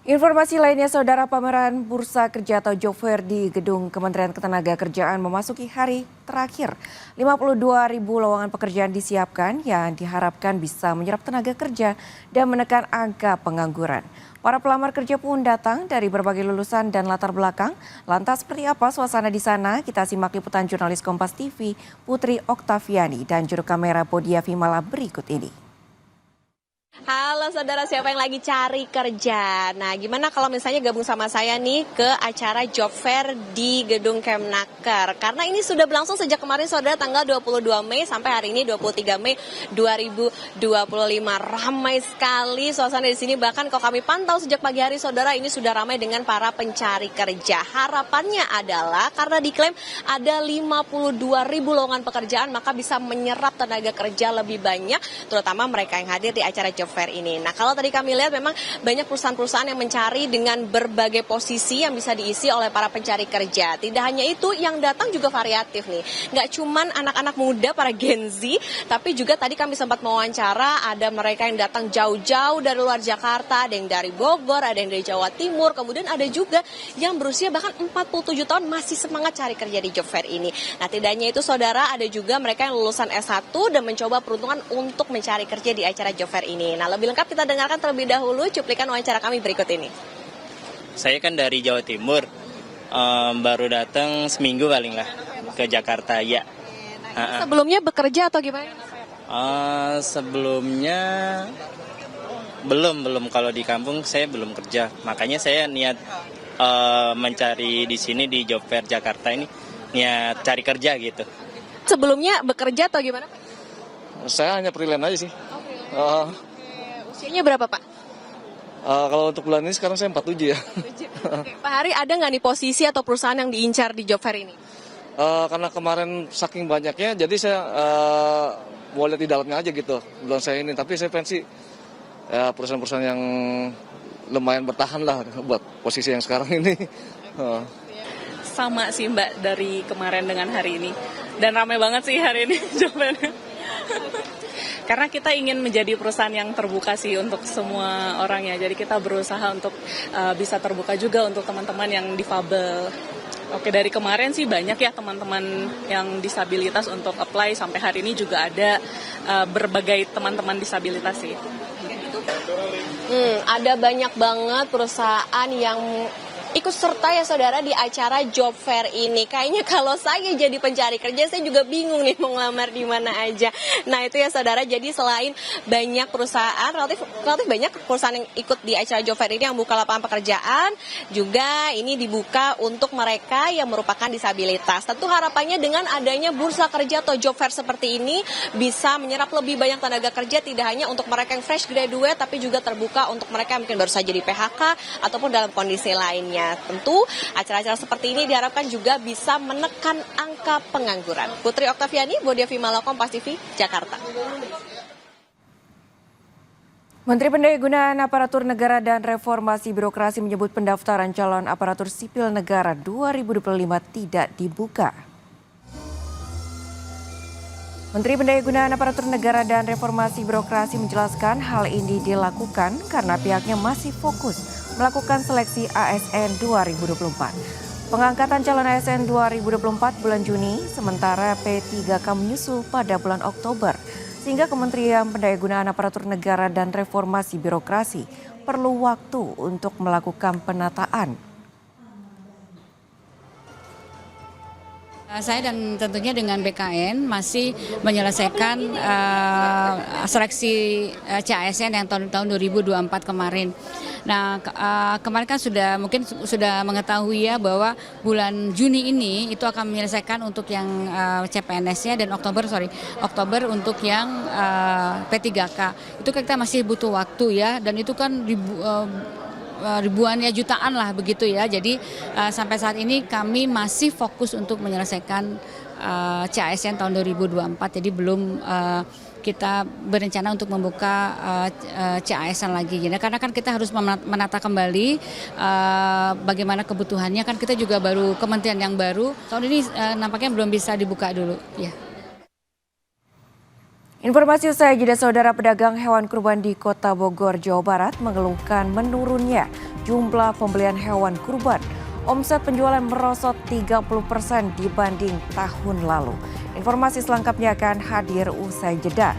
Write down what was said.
Informasi lainnya, Saudara, pameran Bursa Kerja atau Job Fair di Gedung Kementerian Ketenagakerjaan memasuki hari terakhir. 52.000 lowongan pekerjaan disiapkan yang diharapkan bisa menyerap tenaga kerja dan menekan angka pengangguran. Para pelamar kerja pun datang dari berbagai lulusan dan latar belakang. Lantas seperti apa suasana di sana? Kita simak liputan jurnalis Kompas TV Putri Oktaviani dan juru kamera Bodia Vimala berikut ini. Halo saudara, siapa yang lagi cari kerja? Nah, gimana kalau misalnya gabung sama saya nih ke acara Job Fair di Gedung Kemnaker? Karena ini sudah berlangsung sejak kemarin saudara, tanggal 22 Mei sampai hari ini 23 Mei 2025. Ramai sekali suasana di sini, bahkan kalau kami pantau sejak pagi hari saudara, ini sudah ramai dengan para pencari kerja. Harapannya adalah karena diklaim ada 52.000 lowongan pekerjaan, maka bisa menyerap tenaga kerja lebih banyak, terutama mereka yang hadir di acara Job Fair ini. Nah, kalau tadi kami lihat memang banyak perusahaan-perusahaan yang mencari dengan berbagai posisi yang bisa diisi oleh para pencari kerja. Tidak hanya itu, yang datang juga variatif nih. Nggak cuman anak-anak muda, para Gen Z, tapi juga tadi kami sempat mewawancara, ada mereka yang datang jauh-jauh dari luar Jakarta, ada yang dari Bogor, ada yang dari Jawa Timur, kemudian ada juga yang berusia bahkan 47 tahun masih semangat cari kerja di Job Fair ini. Nah, tidak hanya itu saudara, ada juga mereka yang lulusan S1 dan mencoba peruntungan untuk mencari kerja di acara Job Fair ini. Nah, lebih lengkap kita dengarkan terlebih dahulu cuplikan wawancara kami berikut ini. Saya kan dari Jawa Timur, baru datang seminggu paling lah ke Jakarta ya. Nah, sebelumnya bekerja atau gimana? Sebelumnya belum kalau di kampung saya belum kerja, makanya saya niat mencari di sini di Job Fair Jakarta ini niat cari kerja gitu. Sebelumnya bekerja atau gimana? Saya hanya freelance aja sih. Usianya berapa Pak? Kalau untuk bulan ini sekarang saya 47 ya. Pak Hari, ada nggak nih posisi atau perusahaan yang diincar di Job Fair ini? Karena kemarin saking banyaknya, jadi saya mau lihat di dalamnya aja gitu. Belum saya ini, tapi saya pensi ya, perusahaan-perusahaan yang lumayan bertahan lah buat posisi yang sekarang ini. Sama sih Mbak dari kemarin dengan hari ini. Dan ramai banget sih hari ini Job Fair. Karena kita ingin menjadi perusahaan yang terbuka sih untuk semua orang ya. Jadi kita berusaha untuk bisa terbuka juga untuk teman-teman yang difabel. Oke, dari kemarin sih banyak ya teman-teman yang disabilitas untuk apply. Sampai hari ini juga ada berbagai teman-teman disabilitas sih. Ada banyak banget perusahaan yang ikut serta ya saudara di acara Job Fair ini. Kayaknya kalau saya jadi pencari kerja, saya juga bingung nih mau ngelamar di mana aja. Nah itu ya saudara, jadi selain banyak perusahaan, relatif banyak perusahaan yang ikut di acara Job Fair ini yang buka lapangan pekerjaan, juga ini dibuka untuk mereka yang merupakan disabilitas. Tentu harapannya dengan adanya bursa kerja atau Job Fair seperti ini bisa menyerap lebih banyak tenaga kerja, tidak hanya untuk mereka yang fresh graduate, tapi juga terbuka untuk mereka yang mungkin baru saja di PHK ataupun dalam kondisi lainnya. Tentu acara-acara seperti ini diharapkan juga bisa menekan angka pengangguran. Putri Oktaviani, Bodia Vimala, Kompas TV, Jakarta. Menteri Pendayagunaan Aparatur Negara dan Reformasi Birokrasi menyebut pendaftaran calon aparatur sipil negara 2025 tidak dibuka. Menteri Pendayagunaan Aparatur Negara dan Reformasi Birokrasi menjelaskan hal ini dilakukan karena pihaknya masih fokus melakukan seleksi ASN 2024. Pengangkatan calon ASN 2024 bulan Juni, sementara P3K menyusul pada bulan Oktober. Sehingga Kementerian Pendayagunaan Aparatur Negara dan Reformasi Birokrasi perlu waktu untuk melakukan penataan. Saya dan tentunya dengan BKN masih menyelesaikan seleksi CASN yang tahun 2024 kemarin. Nah, kemarin kan mungkin sudah mengetahui ya bahwa bulan Juni ini itu akan menyelesaikan untuk yang CPNS-nya dan Oktober untuk yang P3K. Itu kita masih butuh waktu ya, dan itu kan ribuan ya, jutaan lah begitu ya. Jadi sampai saat ini kami masih fokus untuk menyelesaikan CASN tahun 2024. Jadi belum kita berencana untuk membuka CASN lagi. Karena kan kita harus menata kembali bagaimana kebutuhannya. Kan kita juga baru kementerian yang baru. Tahun ini nampaknya belum bisa dibuka dulu ya. Informasi usai jeda, saudara, pedagang hewan kurban di Kota Bogor, Jawa Barat mengeluhkan menurunnya jumlah pembelian hewan kurban. Omset penjualan merosot 30% dibanding tahun lalu. Informasi selengkapnya akan hadir usai jeda.